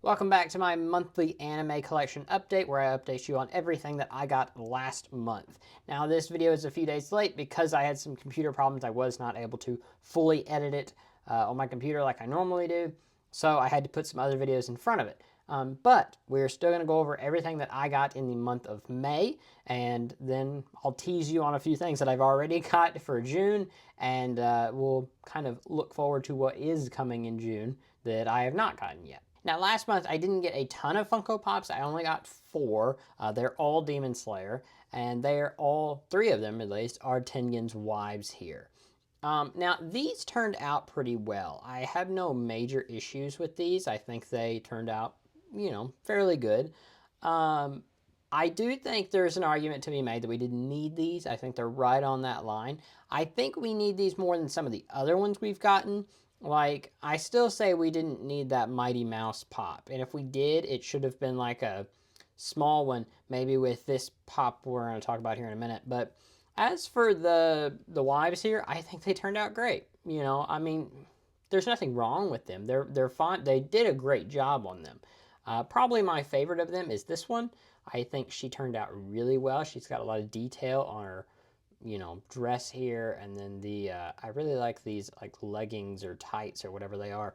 Welcome back to my monthly anime collection update where I update you on everything that I got last month. Now this video is a few days late because I had some computer problems. I was not able to fully edit it on my computer like I normally do, so I had to put some other videos in front of it. But we're still going to go over everything that I got in the month of May, and then I'll tease you on a few things that I've already got for June, and we'll kind of look forward to what is coming in June that I have not gotten yet. Now, last month I didn't get a ton of Funko Pops. I only got 4. They're all Demon Slayer, and they're all, 3 of them at least, are Tengen's wives here. Now, these turned out pretty well. I have no major issues with these. I think they turned out, fairly good. I do think there's an argument to be made that we didn't need these. I think they're right on that line. I think we need these more than some of the other ones we've gotten. Like, I still say we didn't need that Mighty Mouse pop. And if we did, it should have been like a small one, maybe with this pop we're going to talk about here in a minute. But as for the wives here, I think they turned out great. I mean, there's nothing wrong with them. They're fine. They did a great job on them. Probably my favorite of them is this one. I think she turned out really well. She's got a lot of detail on her dress here, and then I really like these like leggings or tights or whatever they are.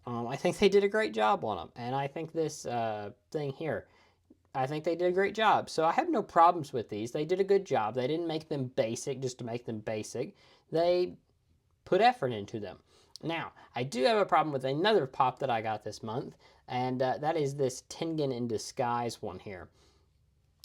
I think they did a great job on them, and I think this thing here, I think they did a great job. So I have no problems with these. They did a good job. They didn't make them basic just to make them basic. They put effort into them. Now, I do have a problem with another pop that I got this month, and that is this Tengen in Disguise one here.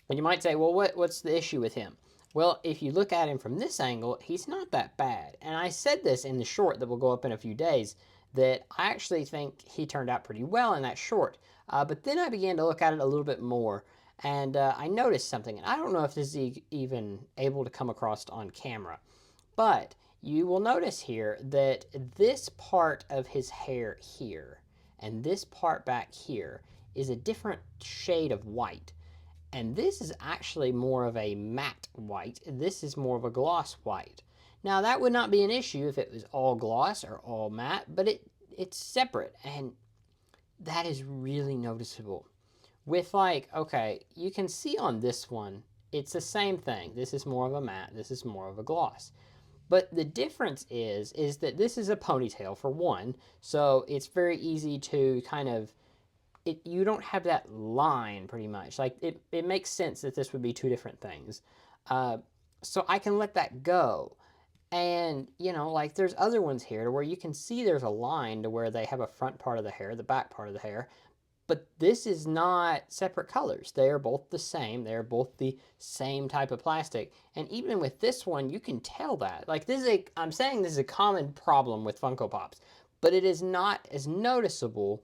And you might say, well, what's the issue with him? Well, if you look at him from this angle, he's not that bad. And I said this in the short that will go up in a few days, that I actually think he turned out pretty well in that short. But then I began to look at it a little bit more, and I noticed something. And I don't know if this is even able to come across on camera, but you will notice here that this part of his hair here and this part back here is a different shade of white. And this is actually more of a matte white. This is more of a gloss white. Now that would not be an issue if it was all gloss or all matte, but it's separate, and that is really noticeable. With okay, you can see on this one, it's the same thing. This is more of a matte, this is more of a gloss. But the difference is that this is a ponytail for one, so it's very easy to kind of you don't have that line pretty much. Like it makes sense that this would be 2 different things. So I can let that go. And, like there's other ones here where you can see there's a line to where they have a front part of the hair, the back part of the hair. But this is not separate colors. They are both the same. They are both the same type of plastic. And even with this one, you can tell that. Like I'm saying this is a common problem with Funko Pops, but it is not as noticeable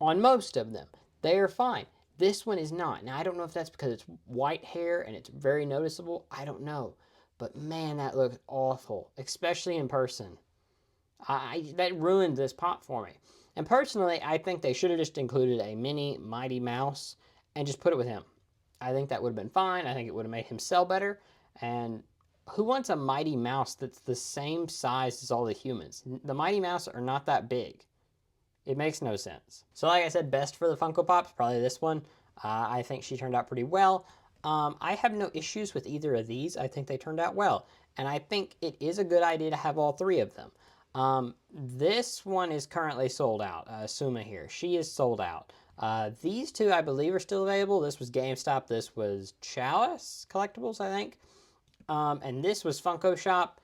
on most of them. They are fine. This one is not. Now, I don't know if that's because it's white hair and it's very noticeable. I don't know. But man, that looks awful, especially in person. That ruined this pop for me. And personally, I think they should have just included a mini Mighty Mouse and just put it with him. I think that would have been fine. I think it would have made him sell better. And who wants a Mighty Mouse that's the same size as all the humans? The Mighty Mouse are not that big. It makes no sense. So like I said, best for the Funko Pops, probably this one. I think she turned out pretty well. I have no issues with either of these. I think they turned out well. And I think it is a good idea to have all 3 of them. This one is currently sold out. Suma here. She is sold out. These 2, I believe, are still available. This was GameStop. This was Chalice Collectibles, I think. And this was Funko Shop.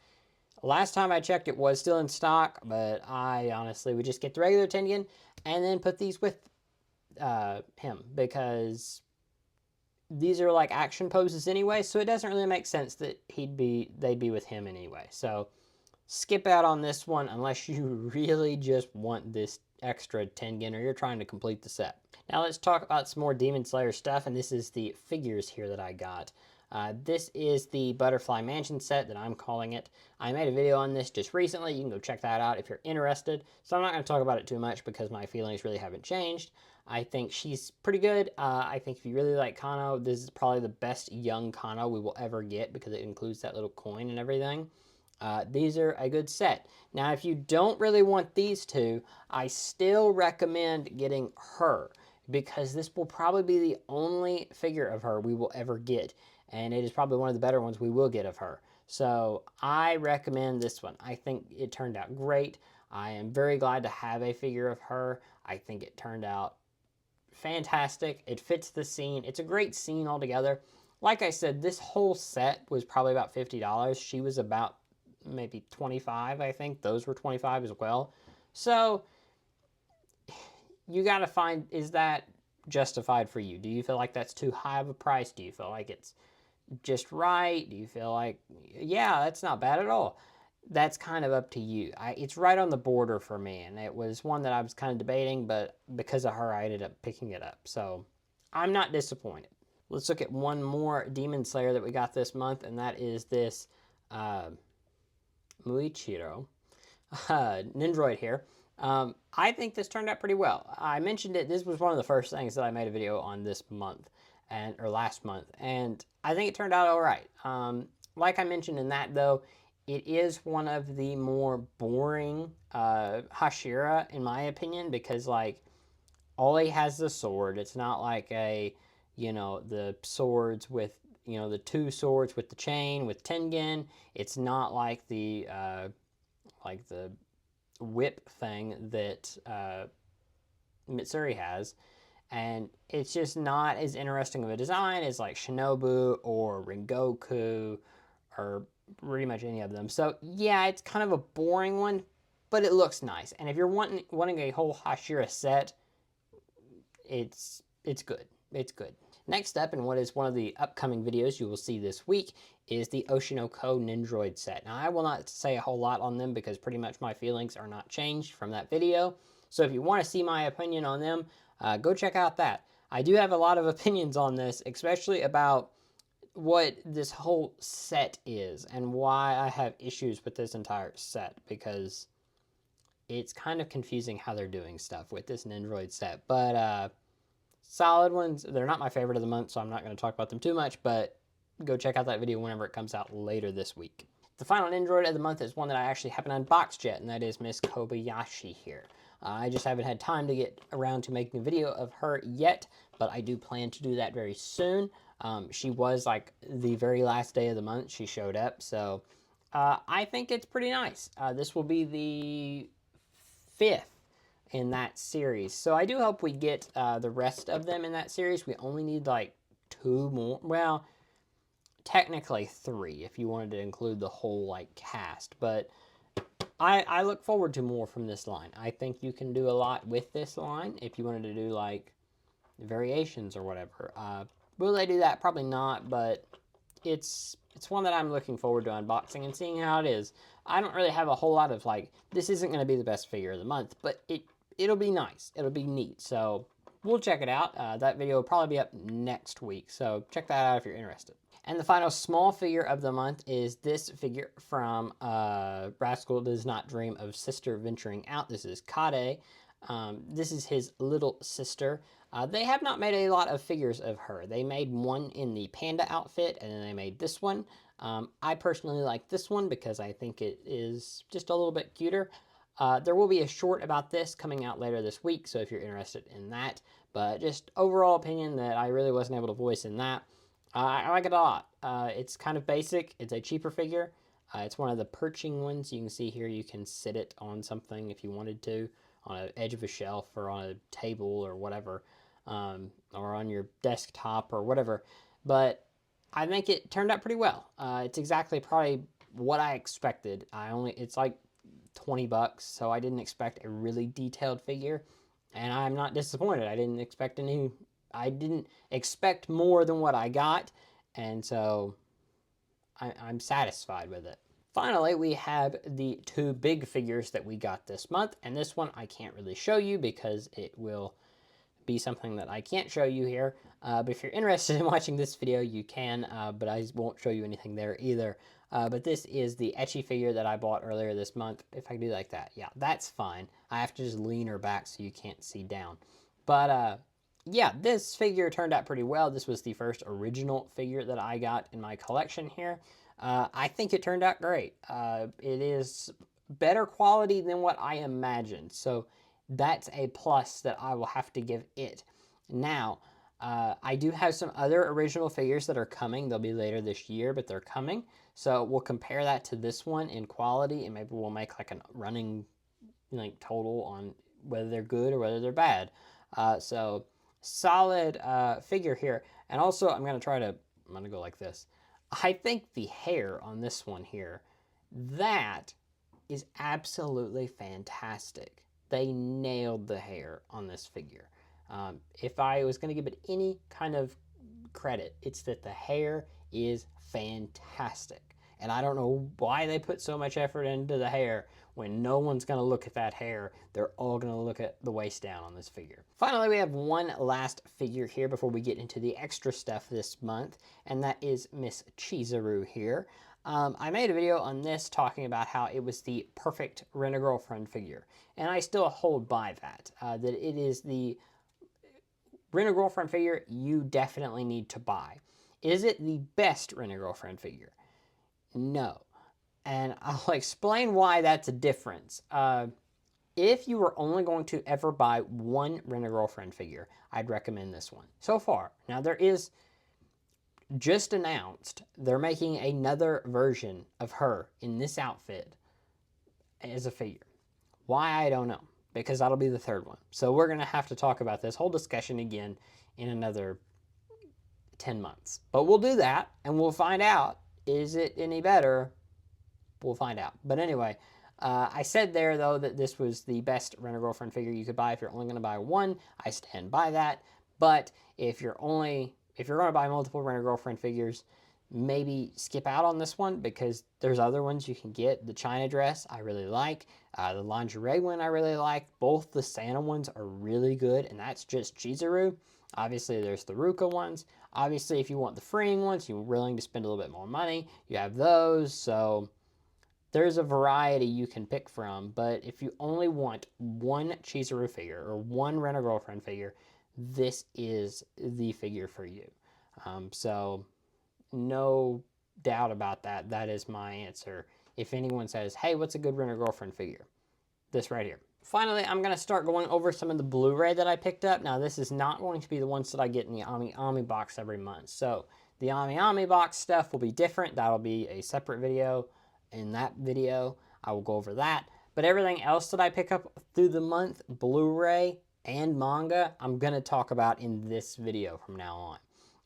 Last time I checked, it was still in stock, but I honestly would just get the regular Tengen and then put these with him, because these are like action poses anyway, so it doesn't really make sense that they'd be with him anyway. So skip out on this one unless you really just want this extra Tengen or you're trying to complete the set. Now let's talk about some more Demon Slayer stuff, and this is the figures here that I got. This is the Butterfly Mansion set that I'm calling it. I made a video on this just recently. You can go check that out if you're interested. So I'm not going to talk about it too much because my feelings really haven't changed. I think she's pretty good. I think if you really like Kano, this is probably the best young Kano we will ever get because it includes that little coin and everything. These are a good set. Now, if you don't really want these 2, I still recommend getting her. because this will probably be the only figure of her we will ever get, and it is probably one of the better ones we will get of her. So I recommend this one. I think it turned out great. I am very glad to have a figure of her. I think it turned out fantastic. It fits the scene. It's a great scene altogether. Like I said, this whole set was probably about $50. She was about maybe 25, I think. Those were 25 as well. So you got to find, is that justified for you? Do you feel like that's too high of a price? Do you feel like it's just right? Do you feel like, yeah, that's not bad at all? That's kind of up to you. It's right on the border for me, and it was one that I was kind of debating, but because of her, I ended up picking it up. So I'm not disappointed. Let's look at one more Demon Slayer that we got this month, and that is this Muichiro Nendoroid here. I think this turned out pretty well. I mentioned it. This was one of the first things that I made a video on this month, or last month, and I think it turned out all right. Like I mentioned in that, though, it is one of the more boring Hashira, in my opinion, because, like, all he has the sword. It's not like the swords with, the two swords with the chain, with Tengen. It's not like the whip thing that Mitsuri has. And it's just not as interesting of a design as like Shinobu or Rengoku or pretty much any of them. So yeah, it's kind of a boring one, but it looks nice. And if you're wanting a whole Hashira set, it's good. It's good. Next up, and what is one of the upcoming videos you will see this week, is the Oshinoko Nendoroid set. Now, I will not say a whole lot on them because pretty much my feelings are not changed from that video. So if you want to see my opinion on them, go check out that. I do have a lot of opinions on this, especially about what this whole set is and why I have issues with this entire set, because it's kind of confusing how they're doing stuff with this Nendoroid set. But solid ones. They're not my favorite of the month, so I'm not going to talk about them too much, but go check out that video whenever it comes out later this week. The final Nendoroid of the month is one that I actually haven't unboxed yet, and that is Miss Kobayashi here. I just haven't had time to get around to making a video of her yet, but I do plan to do that very soon. She was like the very last day of the month she showed up, so I think it's pretty nice. This will be the 5th in that series, so I do hope we get the rest of them in that series. We only need like 2 more. Well, technically 3 if you wanted to include the whole like cast, but I look forward to more from this line. I think you can do a lot with this line if you wanted to do like variations or whatever. Will they do that? Probably not, but it's one that I'm looking forward to unboxing and seeing how it is. I don't really have a whole lot of like, this isn't going to be the best figure of the month, but it'll be nice. It'll be neat. So we'll check it out. That video will probably be up next week, so check that out if you're interested. And the final small figure of the month is this figure from Rascal Does Not Dream of Sister Venturing Out. This is Kade. This is his little sister. They have not made a lot of figures of her. They made one in the panda outfit, and then they made this one. I personally like this one because I think it is just a little bit cuter. There will be a short about this coming out later this week, so if you're interested in that. But just overall opinion that I really wasn't able to voice in that. I like it a lot. It's kind of basic. It's a cheaper figure. It's one of the perching ones. You can see here you can sit it on something if you wanted to, on an edge of a shelf or on a table or whatever, or on your desktop or whatever. But I think it turned out pretty well. It's exactly probably what I expected. It's like $20, so I didn't expect a really detailed figure, and I'm not disappointed. I didn't expect more than what I got, and so I'm satisfied with it. Finally, we have the 2 big figures that we got this month, and this one I can't really show you because it will be something that I can't show you here, but if you're interested in watching this video, you can, but I won't show you anything there either. But this is the Ecchi figure that I bought earlier this month. If I can do like that, yeah, that's fine. I have to just lean her back so you can't see down. But yeah, this figure turned out pretty well. This was the first original figure that I got in my collection here. I think it turned out great. It is better quality than what I imagined, so that's a plus that I will have to give it. Now, I do have some other original figures that are coming. They'll be later this year, but they're coming. So we'll compare that to this one in quality, and maybe we'll make like a running like total on whether they're good or whether they're bad. So solid figure here. And also I'm going to go like this. I think the hair on this one here, that is absolutely fantastic. They nailed the hair on this figure. If I was going to give it any kind of credit, it's that the hair is fantastic. And I don't know why they put so much effort into the hair when no one's going to look at that hair. They're all going to look at the waist down on this figure. Finally, we have one last figure here before we get into the extra stuff this month, and that is Miss Chizuru here. I made a video on this talking about how it was the perfect Rent-A-Girlfriend figure, and I still hold by that, that it is the Rent-A-Girlfriend figure you definitely need to buy. Is it the best Rent-A-Girlfriend figure? No. And I'll explain why that's a difference. If you were only going to ever buy one Rent-A-Girlfriend figure, I'd recommend this one. So far. Now, there is just announced they're making another version of her in this outfit as a figure. Why, I don't know, because that'll be the third one. So we're going to have to talk about this whole discussion again in another 10 months. But we'll do that, and we'll find out. Is it any better? We'll find out. But anyway, I said there, though, that this was the best Rent-A-Girlfriend figure you could buy if you're only going to buy one. I stand by that. But if you're going to buy multiple Rent-A-Girlfriend figures, maybe skip out on this one because there's other ones you can get. The China dress I really like. The lingerie one I really like. Both the Santa ones are really good, and that's just Chizuru. Obviously, there's the Ruka ones. Obviously, if you want the freeing ones, you're willing to spend a little bit more money, you have those. So there's a variety you can pick from. But if you only want one Chizuru figure or one Rent-A-Girlfriend figure, this is the figure for you. So no doubt about that. That is my answer. If anyone says, hey, what's a good Rent-A-Girlfriend figure? This right here. Finally, I'm going to start going over some of the Blu-ray that I picked up. Now, this is not going to be the ones that I get in the Ami Ami box every month. So the Ami Ami box stuff will be different. That'll be a separate video. In that video, I will go over that. But everything else that I pick up through the month, Blu-ray and manga, I'm going to talk about in this video from now on.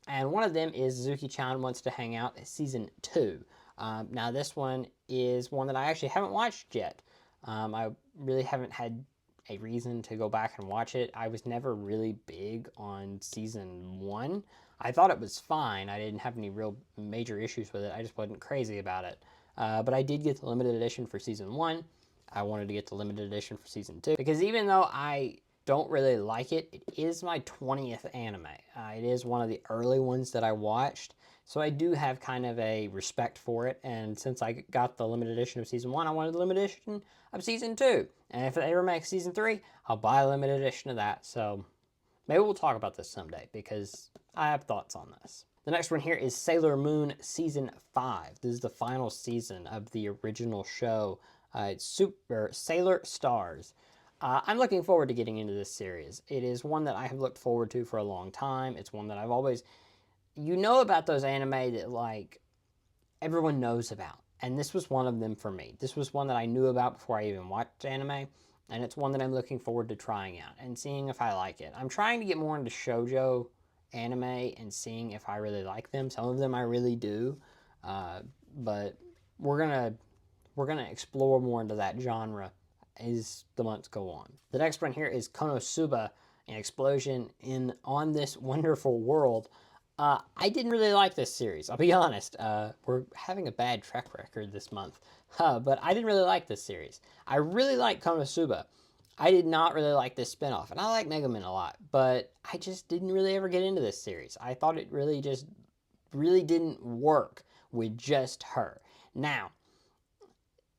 And one of them is Suzuki-chan Wants to Hang Out Season 2. Now, this one is one that I actually haven't watched yet. I really haven't had a reason to go back and watch it. I was never really big on Season 1. I thought it was fine. I didn't have any real major issues with it. I just wasn't crazy about it. But I did get the limited edition for Season 1. I wanted to get the limited edition for Season 2. Because even though I don't really like it, it is my 20th anime. It is one of the early ones that I watched. So I do have kind of a respect for it. And since I got the limited edition of Season 1, I wanted the limited edition of Season 2. And if they ever make Season 3, I'll buy a limited edition of that. So maybe we'll talk about this someday because I have thoughts on this. The next one here is Sailor Moon Season 5. This is the final season of the original show. It's Sailor Stars. I'm looking forward to getting into this series. It is one that I have looked forward to for a long time. It's one that I've always... You know about those anime that, like, everyone knows about. And this was one of them for me. This was one that I knew about before I even watched anime. And it's one that I'm looking forward to trying out and seeing if I like it. I'm trying to get more into shoujo anime and seeing if I really like them. Some of them I really do. But we're gonna explore more into that genre as the months go on. The next one here is Konosuba, an explosion on this wonderful world. I didn't really like this series, I'll be honest. We're having a bad track record this month, but I didn't really like this series. I really like Konosuba. I did not really like this spinoff, and I like Megumin a lot, but I just didn't really ever get into this series. I thought it really didn't work with just her. Now,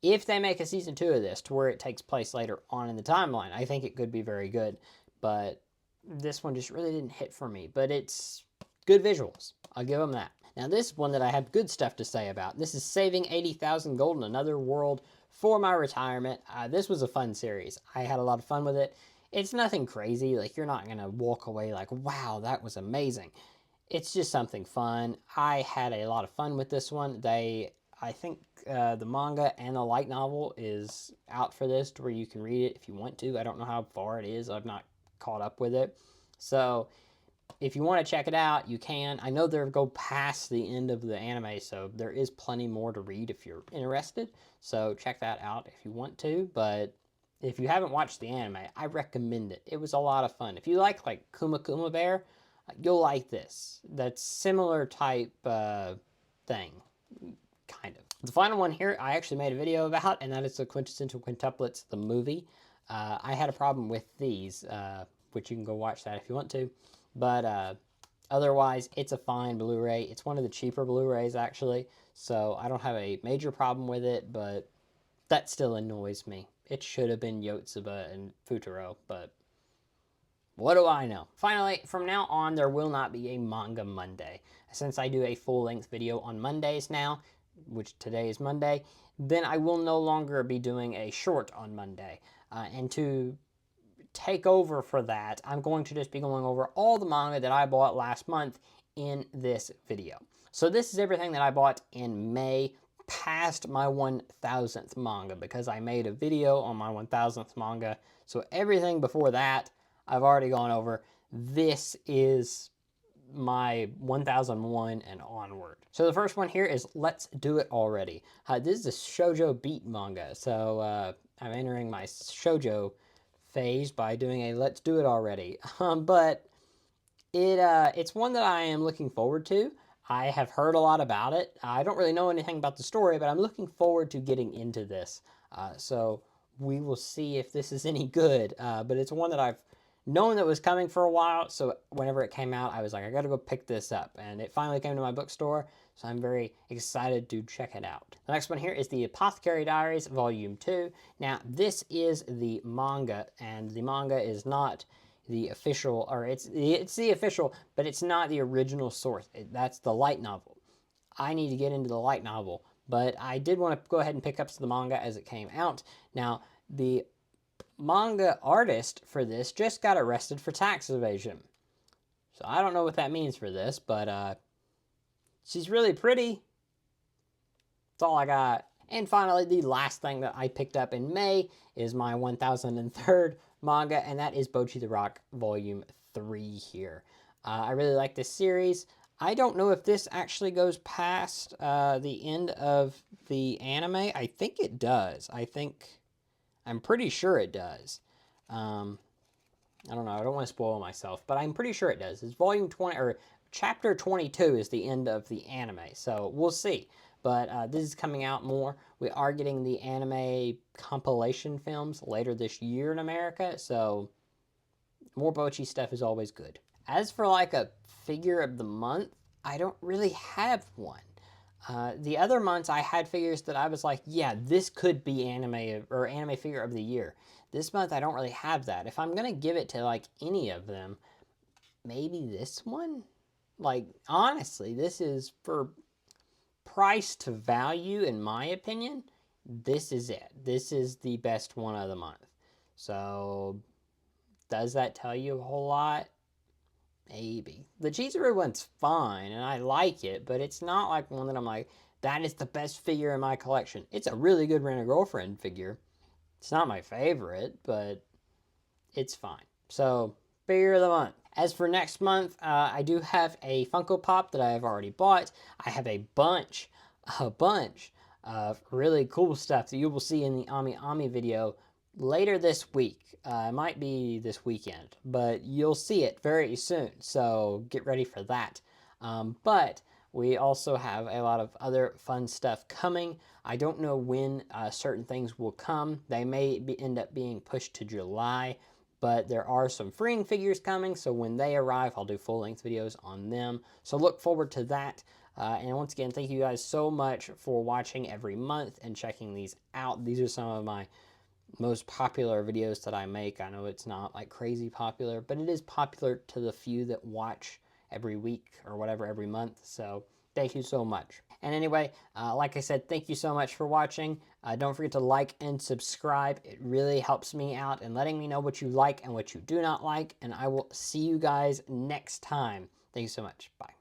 if they make a season 2 of this to where it takes place later on in the timeline, I think it could be very good, but this one just really didn't hit for me. But it's good visuals. I'll give them that. Now, this one that I have good stuff to say about. This is Saving 80,000 Gold in Another World for my retirement. This was a fun series. I had a lot of fun with it. It's nothing crazy. Like, you're not going to walk away like, wow, that was amazing. It's just something fun. I had a lot of fun with this one. I think the manga and the light novel is out for this to where you can read it if you want to. I don't know how far it is. I've not caught up with it. So if you want to check it out, you can. I know they'll go past the end of the anime, so there is plenty more to read if you're interested. So check that out if you want to. But if you haven't watched the anime, I recommend it. It was a lot of fun. If you like Kuma Kuma Bear, you'll like this. That's similar type thing, kind of. The final one here, I actually made a video about, and that is the Quintessential Quintuplets, the movie. I had a problem with these, which you can go watch that if you want to. But otherwise, it's a fine Blu-ray. It's one of the cheaper Blu-rays, actually. So I don't have a major problem with it, but that still annoys me. It should have been Yotsuba and Futuro, but what do I know? Finally, from now on, there will not be a Manga Monday. Since I do a full-length video on Mondays now, which today is Monday, then I will no longer be doing a short on Monday. And to take over for that, I'm going to just be going over all the manga that I bought last month in this video. So this is everything that I bought in May past my 1000th manga, because I made a video on my 1000th manga. So everything before that, I've already gone over. This is my 1001 and onward. So the first one here is Let's Do It Already. This is a shoujo beat manga. So I'm entering my shoujo phase by doing a Let's Do It Already. But it's one that I am looking forward to. I have heard a lot about it. I don't really know anything about the story, but I'm looking forward to getting into this. So we will see if this is any good. But it's one that I've known that was coming for a while, so whenever it came out, I was like, I gotta go pick this up, and it finally came to my bookstore, so I'm very excited to check it out. The next one here is the Apothecary Diaries Volume 2. Now, this is the manga, and the manga is not the official, or it's the official, but it's not the original source. That's the light novel. I need to get into the light novel, but I did want to go ahead and pick up the manga as it came out. Now, the manga artist for this just got arrested for tax evasion. So I don't know what that means for this, but she's really pretty. That's all I got. And finally, the last thing that I picked up in May is my 1003rd manga, and that is Bocchi the Rock Volume 3 here. I really like this series. I don't know if this actually goes past the end of the anime. I think it does. I'm pretty sure it does. I don't know. I don't want to spoil myself, but I'm pretty sure it does. It's volume 20, or chapter 22 is the end of the anime, so we'll see. But this is coming out more. We are getting the anime compilation films later this year in America, so more Bocchi stuff is always good. As for like a figure of the month, I don't really have one. The other months I had figures that I was like, yeah, this could be anime or anime figure of the year. This month I don't really have that. If I'm gonna give it to like any of them, maybe this one? Like, honestly, this is for price to value, in my opinion. This is it. This is the best one of the month. So, does that tell you a whole lot? Maybe. The Chizuru one's fine, and I like it, but it's not like one that I'm like, that is the best figure in my collection. It's a really good Rent-A-Girlfriend figure. It's not my favorite, but it's fine. So, figure of the month. As for next month, I do have a Funko Pop that I have already bought. I have a bunch of really cool stuff that you will see in the Ami Ami video later this week. It might be this weekend, but you'll see it very soon, so get ready for that. But we also have a lot of other fun stuff coming. I don't know when certain things will come. They may end up being pushed to July, but there are some freeing figures coming, so when they arrive, I'll do full-length videos on them. So look forward to that. And once again, thank you guys so much for watching every month and checking these out. These are some of my most popular videos that I make. I know it's not like crazy popular, but it is popular to the few that watch every week or whatever, every month. So Thank you so much. And anyway, like I said, thank you so much for watching. Don't forget to like and subscribe. It really helps me out in letting me know what you like and what you do not like. And I will see you guys next time. Thank you so much. Bye.